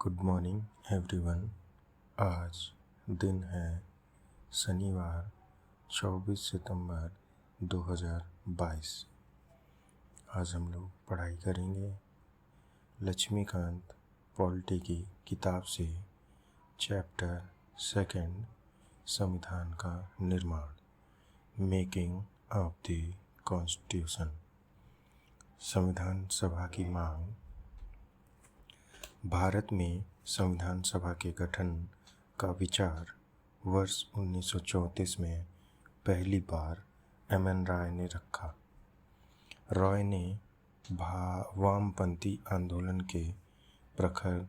Good morning everyone. आज दिन है शनिवार 24 सितंबर 2022। आज हम लोग पढ़ाई करेंगे लक्ष्मीकांत पॉलिटी की किताब से चैप्टर 2 संविधान का निर्माण, मेकिंग ऑफ द कॉन्स्टिट्यूशन। संविधान सभा की मांग। भारत में संविधान सभा के गठन का विचार वर्ष 1934 में पहली बार एम.एन. रॉय ने रखा। रॉय ने वामपंथी आंदोलन के प्रखर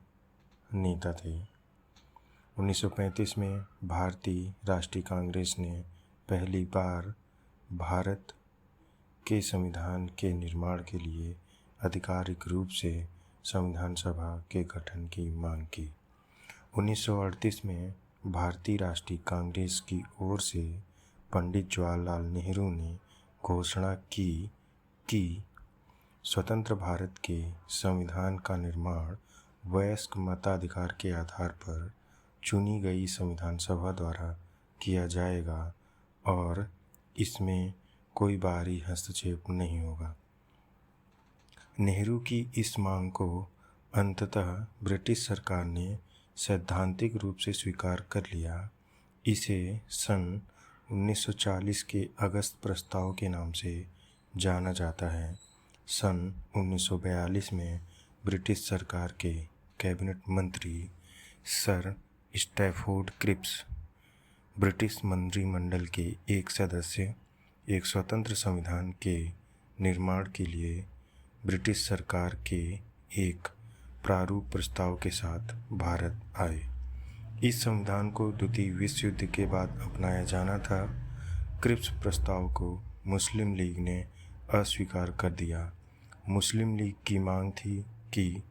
नेता थे। 1935 में भारतीय राष्ट्रीय कांग्रेस ने पहली बार भारत के संविधान के निर्माण के लिए आधिकारिक रूप से संविधान सभा के गठन की मांग की। 1938 में भारतीय राष्ट्रीय कांग्रेस की ओर से पंडित जवाहरलाल नेहरू ने घोषणा की कि स्वतंत्र भारत के संविधान का निर्माण वयस्क मताधिकार के आधार पर चुनी गई संविधान सभा द्वारा किया जाएगा और इसमें कोई बाहरी हस्तक्षेप नहीं होगा। नेहरू की इस मांग को अंततः ब्रिटिश सरकार ने सैद्धांतिक रूप से स्वीकार कर लिया। इसे सन 1940 के अगस्त प्रस्ताव के नाम से जाना जाता है। सन 1942 में ब्रिटिश सरकार के कैबिनेट मंत्री सर स्टैफोर्ड क्रिप्स ब्रिटिश मंत्रिमंडल के एक सदस्य एक स्वतंत्र संविधान के निर्माण के लिए ब्रिटिश सरकार के एक प्रारूप प्रस्ताव के साथ भारत आए। इस संविधान को द्वितीय विश्व युद्ध के बाद अपनाया जाना था। क्रिप्स प्रस्ताव को मुस्लिम लीग ने अस्वीकार कर दिया। मुस्लिम लीग की मांग थी कि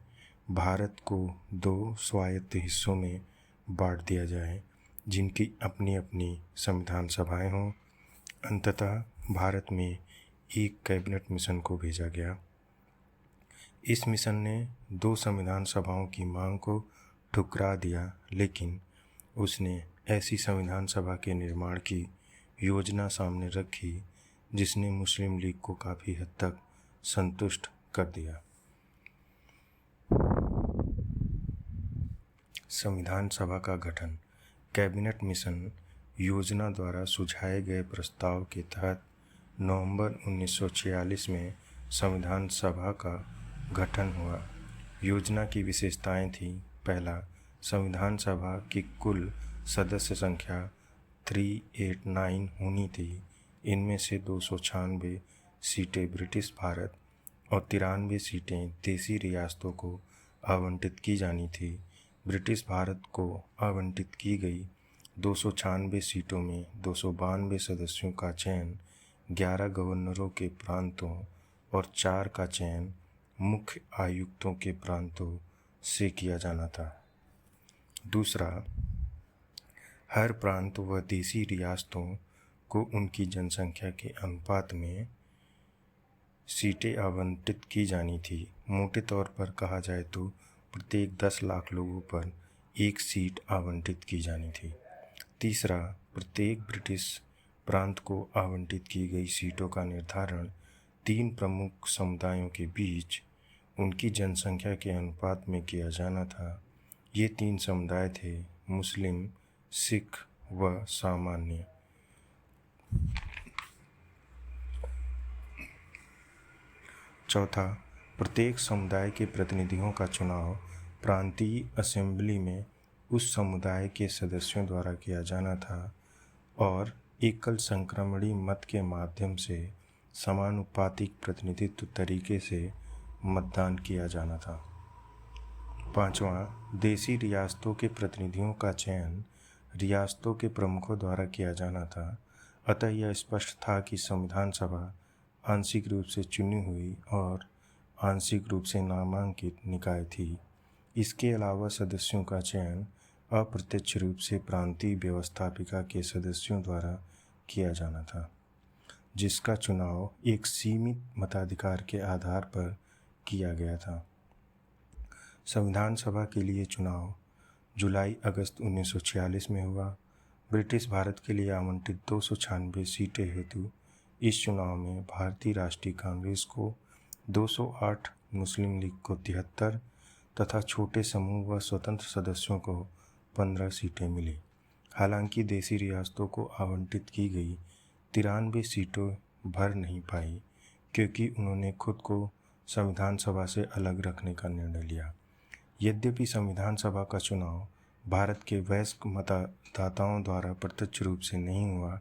भारत को 2 स्वायत्त हिस्सों में बांट दिया जाए, जिनकी अपनी अपनी संविधान सभाएं हों। अंततः भारत में एक कैबिनेट मिशन को भेजा गया। इस मिशन ने 2 संविधान सभाओं की मांग को ठुकरा दिया, लेकिन उसने ऐसी संविधान सभा के निर्माण की योजना सामने रखी जिसने मुस्लिम लीग को काफ़ी हद तक संतुष्ट कर दिया। संविधान सभा का गठन। कैबिनेट मिशन योजना द्वारा सुझाए गए प्रस्ताव के तहत नवंबर 1946 में संविधान सभा का गठन हुआ। योजना की विशेषताएं थीं। पहला, संविधान सभा की कुल सदस्य संख्या 389 होनी थी। इनमें से 296 सीटें ब्रिटिश भारत और 93 सीटें देसी रियासतों को आवंटित की जानी थी। ब्रिटिश भारत को आवंटित की गई 296 सीटों में 292 सदस्यों का चयन 11 गवर्नरों के प्रांतों और 4 का चयन मुख्य आयुक्तों के प्रांतों से किया जाना था। दूसरा, हर प्रांत व देसी रियासतों को उनकी जनसंख्या के अनुपात में सीटें आवंटित की जानी थी। मोटे तौर पर कहा जाए तो प्रत्येक 10 लाख लोगों पर 1 सीट आवंटित की जानी थी। तीसरा, प्रत्येक ब्रिटिश प्रांत को आवंटित की गई सीटों का निर्धारण 3 प्रमुख समुदायों के बीच उनकी जनसंख्या के अनुपात में किया जाना था। ये 3 समुदाय थे: मुस्लिम, सिख व सामान्य। चौथा, प्रत्येक समुदाय के प्रतिनिधियों का चुनाव प्रांतीय असेंबली में उस समुदाय के सदस्यों द्वारा किया जाना था और एकल संक्रमणी मत के माध्यम से समानुपातिक प्रतिनिधित्व तरीके से मतदान किया जाना था। पांचवा, देसी रियासतों के प्रतिनिधियों का चयन रियासतों के प्रमुखों द्वारा किया जाना था। अतः यह स्पष्ट था कि संविधान सभा आंशिक रूप से चुनी हुई और आंशिक रूप से नामांकित निकाय थी। इसके अलावा सदस्यों का चयन अप्रत्यक्ष रूप से प्रांतीय व्यवस्थापिका के सदस्यों द्वारा किया जाना था, जिसका चुनाव एक सीमित मताधिकार के आधार पर किया गया था। संविधान सभा के लिए चुनाव जुलाई अगस्त 1946 में हुआ। ब्रिटिश भारत के लिए आवंटित 296 सीटें हेतु इस चुनाव में भारतीय राष्ट्रीय कांग्रेस को 208, मुस्लिम लीग को 73 तथा छोटे समूह व स्वतंत्र सदस्यों को 15 सीटें मिली। हालांकि देसी रियासतों को आवंटित की गई 93 सीटें भर नहीं पाई, क्योंकि उन्होंने खुद को संविधान सभा से अलग रखने का निर्णय लिया। यद्यपि संविधान सभा का चुनाव भारत के वयस्क मतदाताओं द्वारा प्रत्यक्ष रूप से नहीं हुआ,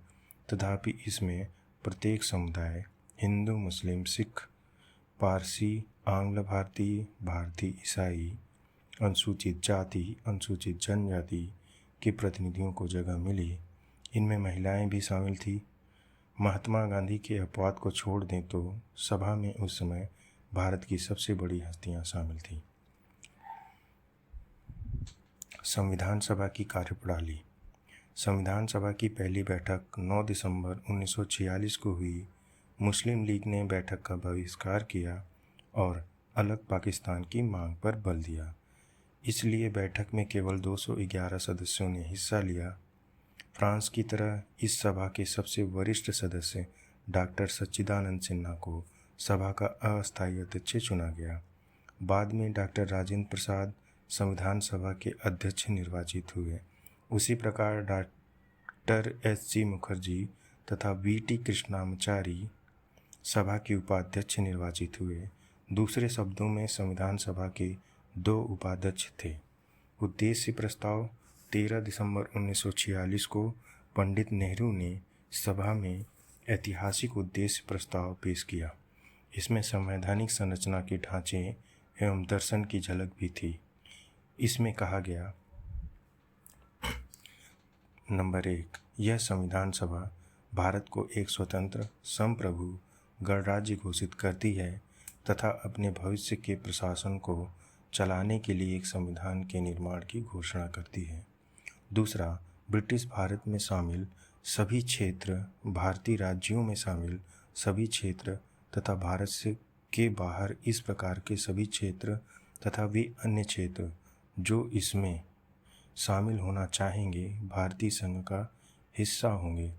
तथापि इसमें प्रत्येक समुदाय हिंदू, मुस्लिम, सिख, पारसी, आंग्ल भारतीय, भारतीय ईसाई, अनुसूचित जाति, अनुसूचित जनजाति के प्रतिनिधियों को जगह मिली। इनमें महिलाएं भी शामिल थी। महात्मा गांधी के अपवाद को छोड़ दें तो सभा में उस समय भारत की सबसे बड़ी हस्तियां शामिल थीं। संविधान सभा की कार्यप्रणाली। संविधान सभा की पहली बैठक 9 दिसंबर 1946 को हुई। मुस्लिम लीग ने बैठक का बहिष्कार किया और अलग पाकिस्तान की मांग पर बल दिया। इसलिए बैठक में केवल 211 सदस्यों ने हिस्सा लिया। फ्रांस की तरह इस सभा के सबसे वरिष्ठ सदस्य डॉक्टर सच्चिदानंद सिन्हा को सभा का अस्थायी अध्यक्ष चुना गया। बाद में डॉक्टर राजेंद्र प्रसाद संविधान सभा के अध्यक्ष निर्वाचित हुए। उसी प्रकार डॉक्टर एस.सी. मुखर्जी तथा वी.टी. कृष्णामाचारी सभा के उपाध्यक्ष निर्वाचित हुए। दूसरे शब्दों में संविधान सभा के 2 उपाध्यक्ष थे। उद्देश्य प्रस्ताव 13 दिसंबर 1946 को पंडित नेहरू ने सभा में ऐतिहासिक उद्देश्य प्रस्ताव पेश किया। इसमें संवैधानिक संरचना के ढांचे एवं दर्शन की झलक भी थी। इसमें कहा गया, नंबर 1, यह संविधान सभा भारत को एक स्वतंत्र संप्रभु गणराज्य घोषित करती है तथा अपने भविष्य के प्रशासन को चलाने के लिए एक संविधान के निर्माण की घोषणा करती है। दूसरा, ब्रिटिश भारत में शामिल सभी क्षेत्र, भारतीय राज्यों में शामिल सभी क्षेत्र तथा भारत से के बाहर इस प्रकार के सभी क्षेत्र तथा वे अन्य क्षेत्र जो इसमें शामिल होना चाहेंगे, भारतीय संघ का हिस्सा होंगे।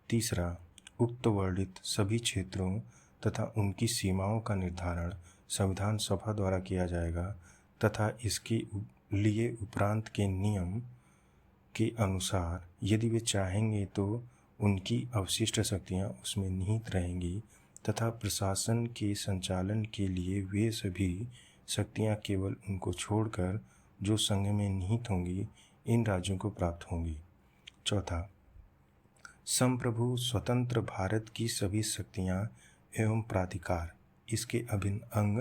तीसरा, उक्त वर्णित सभी क्षेत्रों तथा उनकी सीमाओं का निर्धारण संविधान सभा द्वारा किया जाएगा तथा इसके लिए उपरांत के नियम के अनुसार यदि वे चाहेंगे तो उनकी अवशिष्ट शक्तियां उसमें निहित रहेंगी तथा प्रशासन के संचालन के लिए वे सभी शक्तियां केवल उनको छोड़कर जो संघ में निहित होंगी इन राज्यों को प्राप्त होंगी। चौथा, संप्रभु स्वतंत्र भारत की सभी शक्तियां एवं प्राधिकार, इसके अभिन्न अंग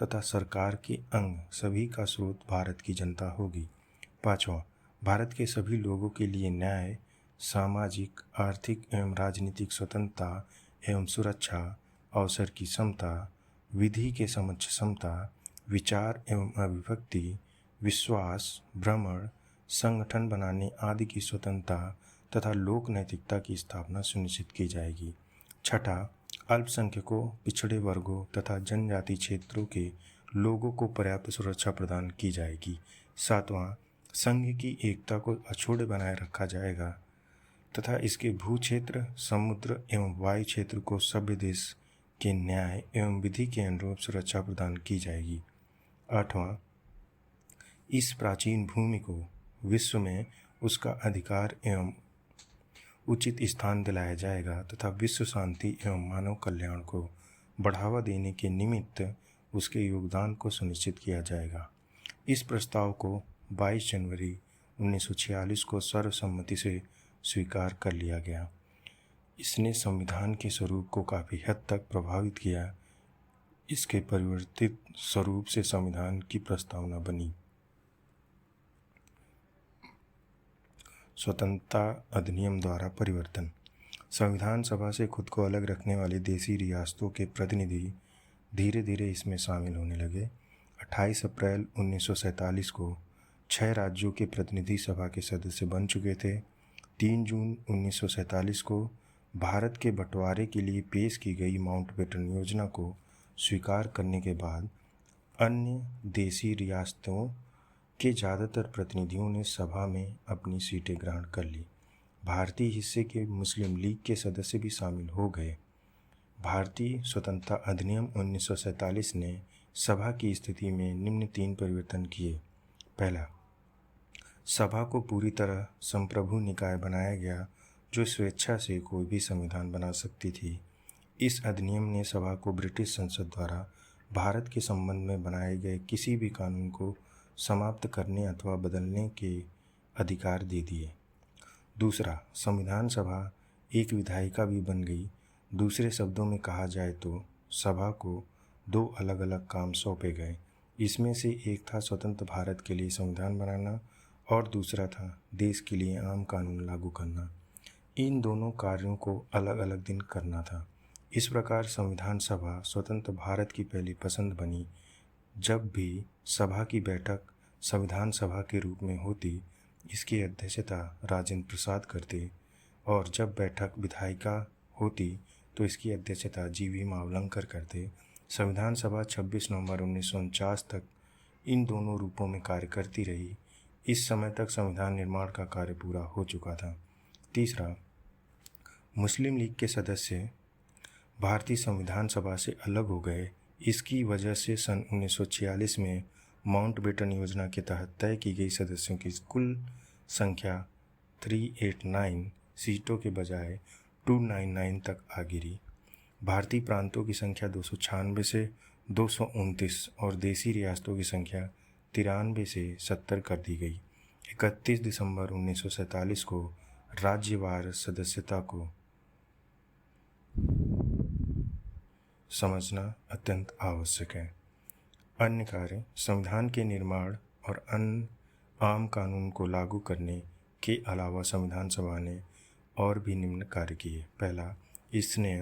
तथा सरकार के अंग सभी का स्रोत भारत की जनता होगी। पाँचवां, भारत के सभी लोगों के लिए न्याय, सामाजिक, आर्थिक एवं राजनीतिक स्वतंत्रता एवं सुरक्षा, अवसर की समता, विधि के समक्ष समता, विचार एवं अभिव्यक्ति, विश्वास, भ्रमण, संगठन बनाने आदि की स्वतंत्रता तथा लोक नैतिकता की स्थापना सुनिश्चित की जाएगी। छठा, अल्पसंख्यकों, पिछड़े वर्गों तथा जनजाति क्षेत्रों के लोगों को पर्याप्त सुरक्षा प्रदान की जाएगी। सातवां, संघ की एकता को अक्षुण्ण बनाए रखा जाएगा तथा इसके भू क्षेत्र, समुद्र एवं वायु क्षेत्र को सभ्य देश के न्याय एवं विधि के अनुरूप सुरक्षा प्रदान की जाएगी। आठवां, इस प्राचीन भूमि को विश्व में उसका अधिकार एवं उचित स्थान दिलाया जाएगा तथा विश्व शांति एवं मानव कल्याण को बढ़ावा देने के निमित्त उसके योगदान को सुनिश्चित किया जाएगा। इस प्रस्ताव को 22 जनवरी 1946 को सर्वसम्मति से स्वीकार कर लिया गया। इसने संविधान के स्वरूप को काफ़ी हद तक प्रभावित किया। इसके परिवर्तित स्वरूप से संविधान की प्रस्तावना बनी। स्वतंत्रता अधिनियम द्वारा परिवर्तन। संविधान सभा से खुद को अलग रखने वाली देसी रियासतों के प्रतिनिधि धीरे धीरे इसमें शामिल होने लगे। 28 अप्रैल 1947 को 6 राज्यों के प्रतिनिधि सभा के सदस्य बन चुके थे। 3 जून 1947 को भारत के बंटवारे के लिए पेश की गई माउंटबेटन योजना को स्वीकार करने के बाद अन्य देशी रियासतों के ज़्यादातर प्रतिनिधियों ने सभा में अपनी सीटें ग्रहण कर ली। भारतीय हिस्से के मुस्लिम लीग के सदस्य भी शामिल हो गए। भारतीय स्वतंत्रता अधिनियम 1947 ने सभा की स्थिति में निम्न 3 परिवर्तन किए। पहला, सभा को पूरी तरह संप्रभु निकाय बनाया गया जो स्वेच्छा से कोई भी संविधान बना सकती थी। इस अधिनियम ने सभा को ब्रिटिश संसद द्वारा भारत के संबंध में बनाए गए किसी भी कानून को समाप्त करने अथवा बदलने के अधिकार दे दिए। दूसरा, संविधान सभा एक विधायिका भी बन गई। दूसरे शब्दों में कहा जाए तो सभा को 2 अलग अलग काम सौंपे गए। इसमें से एक था स्वतंत्र भारत के लिए संविधान बनाना और दूसरा था देश के लिए आम कानून लागू करना। इन दोनों कार्यों को अलग अलग दिन करना था। इस प्रकार संविधान सभा स्वतंत्र भारत की पहली पसंद बनी। जब भी सभा की बैठक संविधान सभा के रूप में होती, इसकी अध्यक्षता राजेंद्र प्रसाद करते और जब बैठक विधायिका होती तो इसकी अध्यक्षता जीवी मावलंकर करते। संविधान सभा 26 नवंबर 1949 तक इन दोनों रूपों में कार्य करती रही। इस समय तक संविधान निर्माण का कार्य पूरा हो चुका था। तीसरा, मुस्लिम लीग के सदस्य भारतीय संविधान सभा से अलग हो गए। इसकी वजह से सन 1946 में माउंटबेटन योजना के तहत तय की गई सदस्यों की कुल संख्या 389 सीटों के बजाय 299 तक आ गिरी। भारतीय प्रांतों की संख्या 296 से 229 और देशी रियासतों की संख्या 93 से 70 कर दी गई। 31 दिसंबर 1947 को राज्यवार सदस्यता को समझना अत्यंत आवश्यक है। अन्य कार्य, संविधान के निर्माण और अन्य आम कानून को लागू करने के अलावा संविधान सभा ने और भी निम्न कार्य किए। पहला, इसने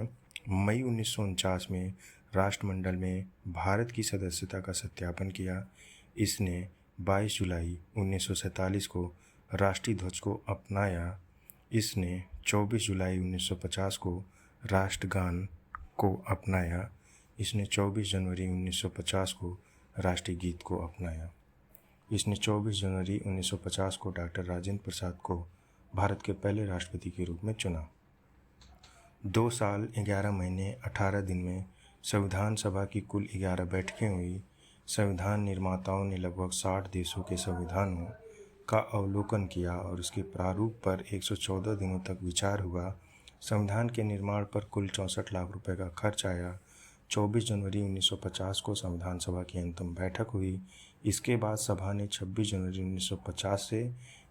मई 1949 में राष्ट्रमंडल में भारत की सदस्यता का सत्यापन किया। इसने 22 जुलाई 1947 को राष्ट्रीय ध्वज को अपनाया। इसने 24 जुलाई 1950 को राष्ट्रगान को अपनाया। इसने 24 जनवरी 1950 को राष्ट्रीय गीत को अपनाया। इसने 24 जनवरी 1950 को डॉक्टर राजेंद्र प्रसाद को भारत के पहले राष्ट्रपति के रूप में चुना। 2 साल 11 महीने 18 दिन में संविधान सभा की कुल 11 बैठकें हुई। संविधान निर्माताओं ने लगभग 60 देशों के संविधानों का अवलोकन किया और उसके प्रारूप पर 114 दिनों तक विचार हुआ। संविधान के निर्माण पर कुल 64 लाख रुपए का खर्च आया। 24 जनवरी 1950 को संविधान सभा की अंतिम बैठक हुई। इसके बाद सभा ने 26 जनवरी 1950 से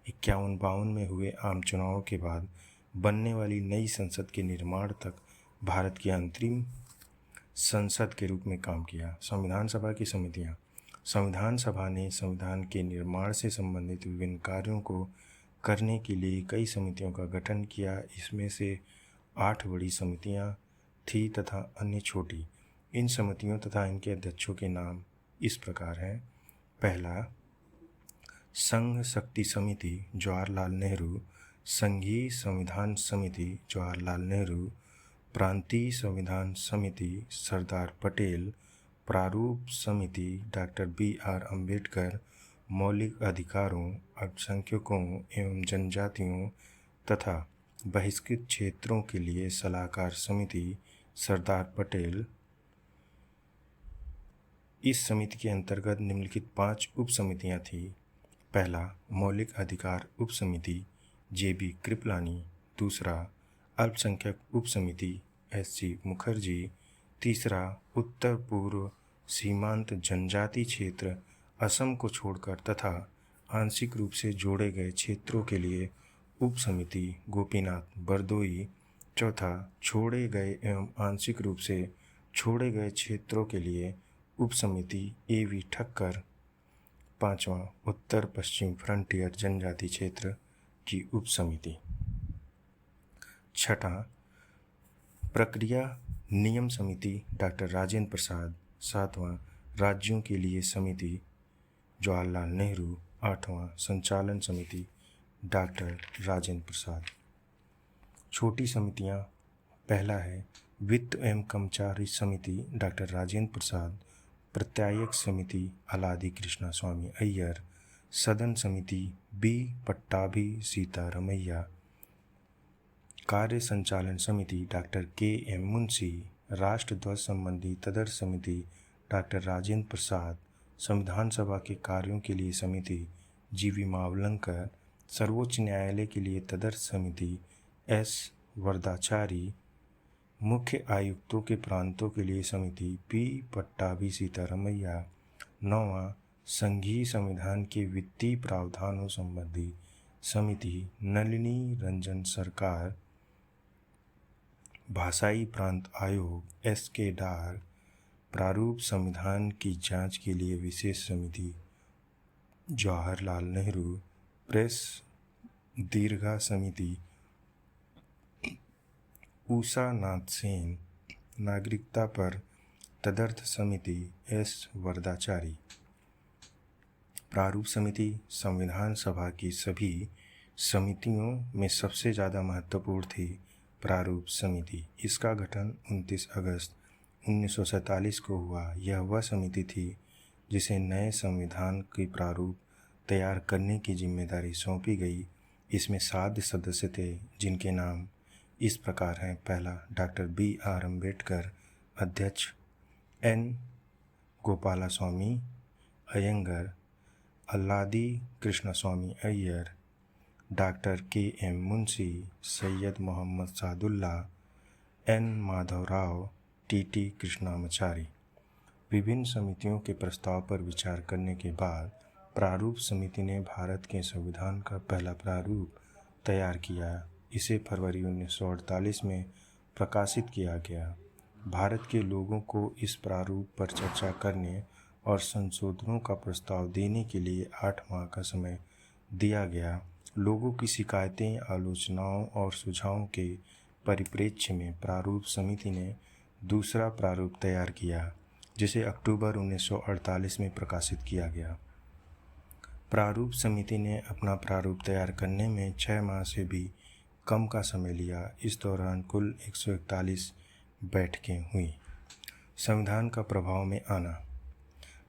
51-52 में हुए आम चुनावों के बाद बनने वाली नई संसद के निर्माण तक भारत की अंतरिम संसद के रूप में काम किया। संविधान सभा की समितियां। संविधान सभा ने संविधान के निर्माण से संबंधित विभिन्न कार्यों को करने के लिए कई समितियों का गठन किया। इसमें से 8 बड़ी समितियां थी तथा अन्य छोटी। इन समितियों तथा इनके अध्यक्षों के नाम इस प्रकार हैं। पहला, संघ शक्ति समिति जवाहरलाल नेहरू, संघीय संविधान समिति जवाहरलाल नेहरू, प्रांतीय संविधान समिति सरदार पटेल, प्रारूप समिति डॉक्टर BR अम्बेडकर, मौलिक अधिकारों, अल्पसंख्यकों एवं जनजातियों तथा बहिष्कृत क्षेत्रों के लिए सलाहकार समिति सरदार पटेल। इस समिति के अंतर्गत निम्नलिखित 5 उप समितियाँ थीं। पहला, मौलिक अधिकार उप समिति JB कृपलानी। दूसरा, अल्पसंख्यक उप समिति SC मुखर्जी। तीसरा, उत्तर पूर्व सीमांत जनजाति क्षेत्र असम को छोड़कर तथा आंशिक रूप से जोड़े गए क्षेत्रों के लिए उप समिति गोपीनाथ बरदोई। चौथा, छोड़े गए एवं आंशिक रूप से छोड़े गए क्षेत्रों के लिए उप समिति AV ठक्कर। पांचवा, उत्तर पश्चिम फ्रंटियर जनजाति क्षेत्र की उप समिति। छठा, प्रक्रिया नियम समिति डॉक्टर राजेंद्र प्रसाद। सातवां, राज्यों के लिए समिति जवाहरलाल नेहरू। आठवां, संचालन समिति डॉक्टर राजेंद्र प्रसाद। छोटी समितियां। पहला है वित्त एवं कर्मचारी समिति डॉक्टर राजेंद्र प्रसाद। प्रत्यायक समिति अलादी कृष्णा स्वामी अय्यर, सदन समिति बी पट्टाभी सीतारमैया, कार्य संचालन समिति डॉक्टर के.एम. मुंशी, राष्ट्र ध्वज संबंधी तदर्थ समिति डॉक्टर राजेंद्र प्रसाद, संविधान सभा के कार्यों के लिए समिति जी.वी. मावलंकर, सर्वोच्च न्यायालय के लिए तदर्थ समिति एस. वरदाचारी, मुख्य आयुक्तों के प्रांतों के लिए समिति पी पट्टाभी सीतारमैया, 9वां संघीय संविधान के वित्तीय प्रावधानों संबंधी समिति नलिनी रंजन सरकार, भाषाई प्रांत आयोग एस के डार, प्रारूप संविधान की जांच के लिए विशेष समिति जवाहरलाल नेहरू, प्रेस दीर्घा समिति उषा नाथ सेन, नागरिकता पर तदर्थ समिति एस. वरदाचारी। प्रारूप समिति संविधान सभा की सभी समितियों में सबसे ज़्यादा महत्वपूर्ण थी प्रारूप समिति। इसका गठन 29 अगस्त 1947 को हुआ। यह वह समिति थी जिसे नए संविधान की प्रारूप तैयार करने की जिम्मेदारी सौंपी गई। इसमें 7 सदस्य थे जिनके नाम इस प्रकार हैं। पहला, डॉक्टर B.R. अम्बेडकर, अध्यक्ष N. Gopalaswami Ayyangar, Alladi Krishnaswamy Iyer, doctor K M. Munshi, Syed Mohammad Saadulla, N. Madhava Rao, T.T. Krishnamachari. विभिन्न समितियों के प्रस्ताव पर विचार करने के बाद प्रारूप समिति ने भारत के संविधान का पहला प्रारूप तैयार किया। इसे फरवरी 1948 में प्रकाशित किया गया। भारत के लोगों को इस प्रारूप पर चर्चा करने और संशोधनों का प्रस्ताव देने के लिए 8 माह का समय दिया गया। लोगों की शिकायतें, आलोचनाओं और सुझावों के परिप्रेक्ष्य में प्रारूप समिति ने दूसरा प्रारूप तैयार किया, जिसे अक्टूबर 1948 में प्रकाशित किया गया। प्रारूप समिति ने अपना प्रारूप तैयार करने में 6 माह से भी कम का समय लिया। इस दौरान कुल 141 बैठकें हुई। संविधान का प्रभाव में आना।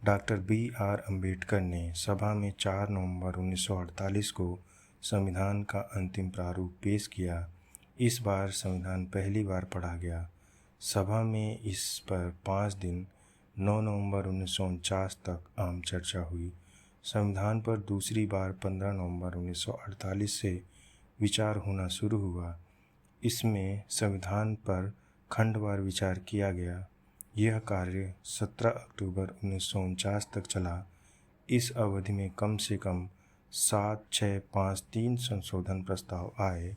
Doctor B.R. अम्बेडकर ने सभा में 4 नवंबर 1948 को संविधान का अंतिम प्रारूप पेश किया। इस बार संविधान पहली बार पढ़ा गया। सभा में इस पर 5 दिन 9 नवंबर 1949 तक आम चर्चा हुई। संविधान पर दूसरी बार 15 नवंबर 1948 से विचार होना शुरू हुआ। इसमें संविधान पर खंडवार विचार किया गया। यह कार्य 17 अक्टूबर 1949 तक चला। इस अवधि में कम से कम 7, 6, 5, 3 संशोधन प्रस्ताव आए,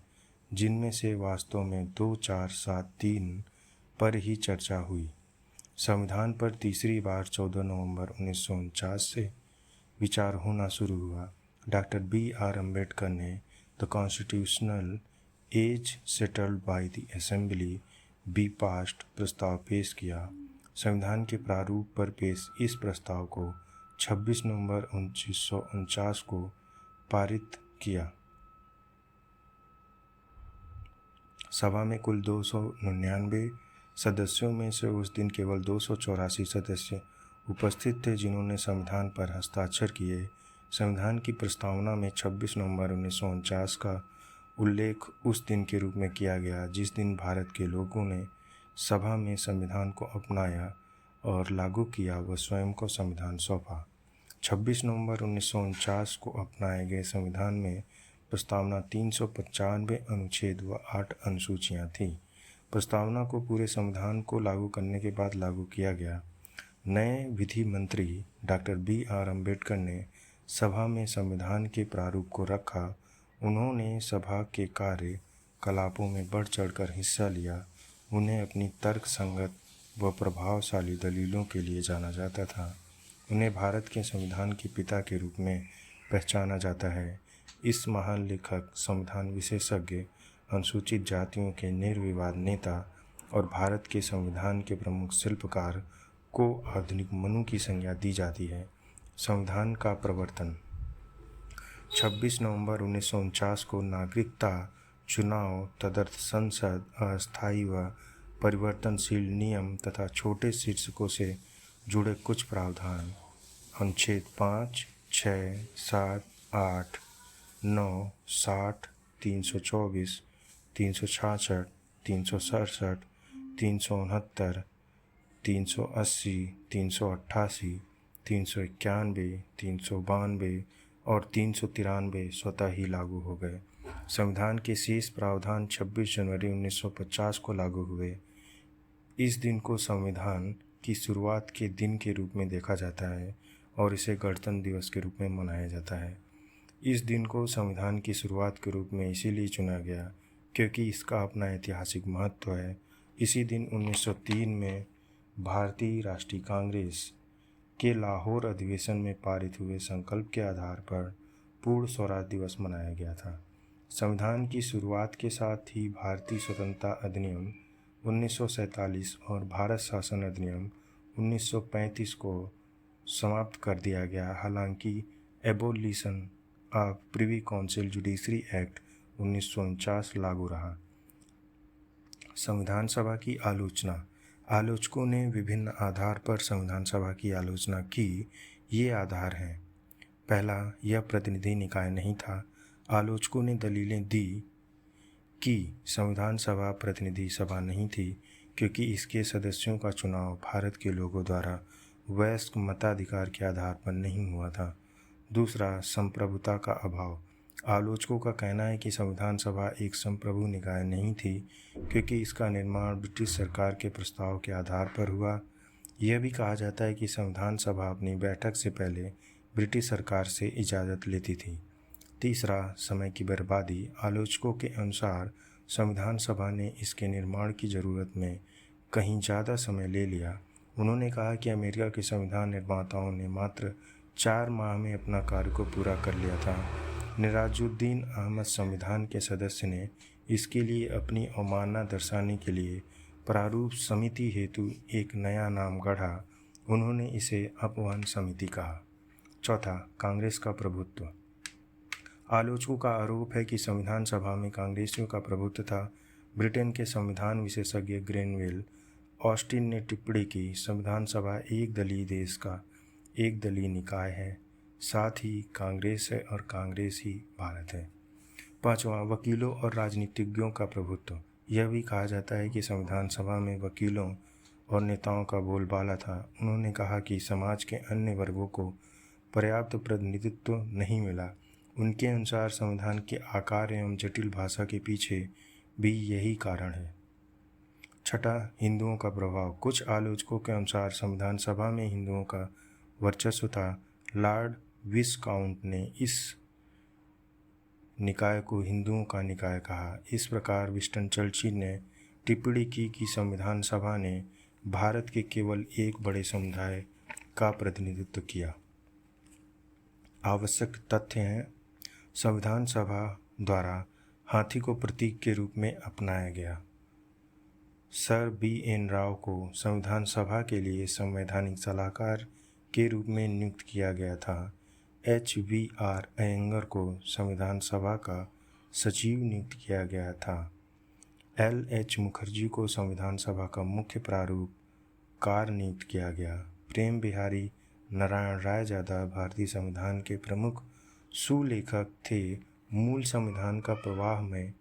जिनमें से वास्तव में 2, 4, 7, 3 पर ही चर्चा हुई। संविधान पर तीसरी बार 14 नवंबर 1949 से विचार होना शुरू हुआ। Doctor B.R. अम्बेडकर ने the constitutional as settled by the assembly be passed प्रस्ताव पेश किया। संविधान के प्रारूप पर पेश इस प्रस्ताव को 26 नवंबर 1949 को पारित किया। सभा में कुल 299 सदस्यों में से उस दिन केवल 284 सदस्य उपस्थित थे जिन्होंने संविधान पर हस्ताक्षर किए। संविधान की प्रस्तावना में 26 नवंबर 1949 का उल्लेख उस दिन के रूप में किया गया जिस दिन भारत के लोगों ने सभा में संविधान को अपनाया और लागू किया व स्वयं को संविधान सौंपा। 26 नवंबर 1949 को अपनाए गए संविधान में प्रस्तावना 395 अनुच्छेद व 8 अनुसूचियाँ थीं। प्रस्तावना को पूरे संविधान को लागू करने के बाद लागू किया गया। नए विधि मंत्री डॉक्टर B.R. अम्बेडकर ने सभा में संविधान के प्रारूप को रखा। उन्होंने सभा के कार्यकलापों में बढ़ चढ़कर हिस्सा लिया। उन्हें अपनी तर्क संगत व प्रभावशाली दलीलों के लिए जाना जाता था। उन्हें भारत के संविधान के पिता के रूप में पहचाना जाता है। इस महान लेखक, संविधान विशेषज्ञ, अनुसूचित जातियों के निर्विवाद नेता और भारत के संविधान के प्रमुख शिल्पकार को आधुनिक मनु की संज्ञा दी जाती है। संविधान का प्रवर्तन। 26 नवंबर 1949 को नागरिकता, चुनाव, तदर्थ संसद, अस्थायी व परिवर्तनशील नियम तथा छोटे शीर्षकों से जुड़े कुछ प्रावधान अनुच्छेद 5, 6, 7, 8, 9, 60, 324, 366, 367, 369, 380, 388, 391, 392 और 393 स्वतः ही लागू हो गए। संविधान के शेष प्रावधान 26 जनवरी 1950 को लागू हुए। इस दिन को संविधान की शुरुआत के दिन के रूप में देखा जाता है और इसे गणतंत्र दिवस के रूप में मनाया जाता है। इस दिन को संविधान की शुरुआत के रूप में इसीलिए चुना गया क्योंकि इसका अपना ऐतिहासिक महत्व है। इसी दिन 1903 में भारतीय राष्ट्रीय कांग्रेस के लाहौर अधिवेशन में पारित हुए संकल्प के आधार पर पूर्ण स्वराज दिवस मनाया गया था। संविधान की शुरुआत के साथ ही भारतीय स्वतंत्रता अधिनियम 1947 और भारत शासन अधिनियम 1935 को समाप्त कर दिया गया। हालांकि abolition of privy council judiciary act 1949 लागू रहा। संविधान सभा की आलोचना। आलोचकों ने विभिन्न आधार पर संविधान सभा की आलोचना की। ये आधार हैं: पहला, यह प्रतिनिधि निकाय नहीं था। आलोचकों ने दलीलें दी कि संविधान सभा प्रतिनिधि सभा नहीं थी क्योंकि इसके सदस्यों का चुनाव भारत के लोगों द्वारा वयस्क मताधिकार के आधार पर नहीं हुआ था। दूसरा, संप्रभुता का अभाव। आलोचकों का कहना है कि संविधान सभा एक संप्रभु निकाय नहीं थी क्योंकि इसका निर्माण ब्रिटिश सरकार के प्रस्ताव के आधार पर हुआ। यह भी कहा जाता है कि संविधान सभा अपनी बैठक से पहले ब्रिटिश सरकार से इजाज़त लेती थी। तीसरा, समय की बर्बादी। आलोचकों के अनुसार संविधान सभा ने इसके निर्माण की ज़रूरत में कहीं ज़्यादा समय ले लिया। उन्होंने कहा कि अमेरिका के संविधान निर्माताओं ने मात्र 4 माह में अपना कार्य को पूरा कर लिया था। निराजुद्दीन अहमद संविधान के सदस्य ने इसके लिए अपनी अवमानना दर्शाने के लिए प्रारूप समिति हेतु एक नया नाम गढ़ा। उन्होंने इसे अपवन समिति कहा। चौथा, कांग्रेस का प्रभुत्व। आलोचकों का आरोप है कि संविधान सभा में कांग्रेसियों का प्रभुत्व था। ब्रिटेन के संविधान विशेषज्ञ ग्रेनवेल ऑस्टिन ने टिप्पणी की, संविधान सभा एक दलीय देश का एक दलीय निकाय है, साथ ही कांग्रेस है और कांग्रेस ही भारत है। पांचवा, वकीलों और राजनीतिज्ञों का प्रभुत्व। यह भी कहा जाता है कि संविधान सभा में वकीलों और नेताओं का बोलबाला था। उन्होंने कहा कि समाज के अन्य वर्गों को पर्याप्त प्रतिनिधित्व नहीं मिला। उनके अनुसार संविधान के आकार एवं जटिल भाषा के पीछे भी यही कारण है। छठा, हिंदुओं का प्रभाव। कुछ आलोचकों के अनुसार संविधान सभा में हिंदुओं का वर्चस्व था। लॉर्ड विस्काउंट ने इस निकाय को हिंदुओं का निकाय कहा। इस प्रकार विंस्टन चर्चिल ने टिप्पणी की कि संविधान सभा ने भारत के केवल एक बड़े समुदाय का प्रतिनिधित्व किया। आवश्यक तथ्य हैं: संविधान सभा द्वारा हाथी को प्रतीक के रूप में अपनाया गया। Sir B.N. राव को संविधान सभा के लिए संवैधानिक सलाहकार के रूप में नियुक्त किया गया था। H.V.R. अयंगर को संविधान सभा का सचिव नियुक्त किया गया था। L.H. मुखर्जी को संविधान सभा का मुख्य प्रारूपकार नियुक्त किया गया। प्रेम बिहारी नारायण रायजादा भारतीय संविधान के प्रमुख सुलेखक थे। मूल संविधान का प्रवाह में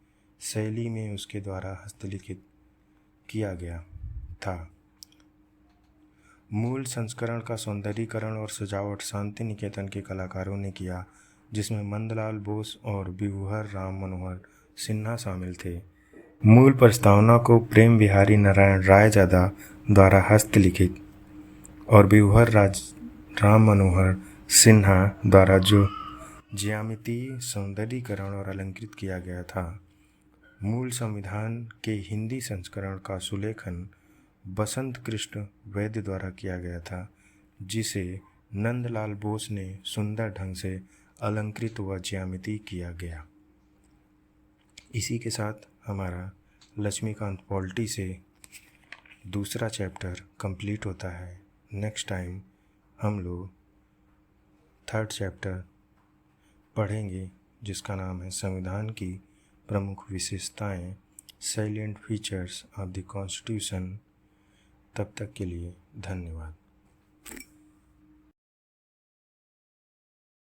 शैली में उसके द्वारा हस्तलिखित किया गया था। मूल संस्करण का सौंदर्यीकरण और सजावट शांति निकेतन के कलाकारों ने किया, जिसमें नंदलाल बोस और विभुहर राम मनोहर सिन्हा शामिल थे। मूल प्रस्तावना को प्रेम बिहारी नारायण रायजादा द्वारा हस्तलिखित और विभुहर राम मनोहर सिन्हा द्वारा जो ज्यामितीय सौंदर्यीकरण और अलंकृत किया गया था। मूल संविधान के हिंदी संस्करण का सुलेखन बसंत कृष्ण वैद्य द्वारा किया गया था, जिसे नंदलाल बोस ने सुंदर ढंग से अलंकृत व ज्यामितीय किया गया। इसी के साथ हमारा लक्ष्मीकांत पॉलिटी से दूसरा चैप्टर कंप्लीट होता है। नेक्स्ट टाइम हम लोग थर्ड चैप्टर पढ़ेंगे, जिसका नाम है संविधान की प्रमुख विशेषताएं, salient features of the constitution. तब तक के लिए धन्यवाद।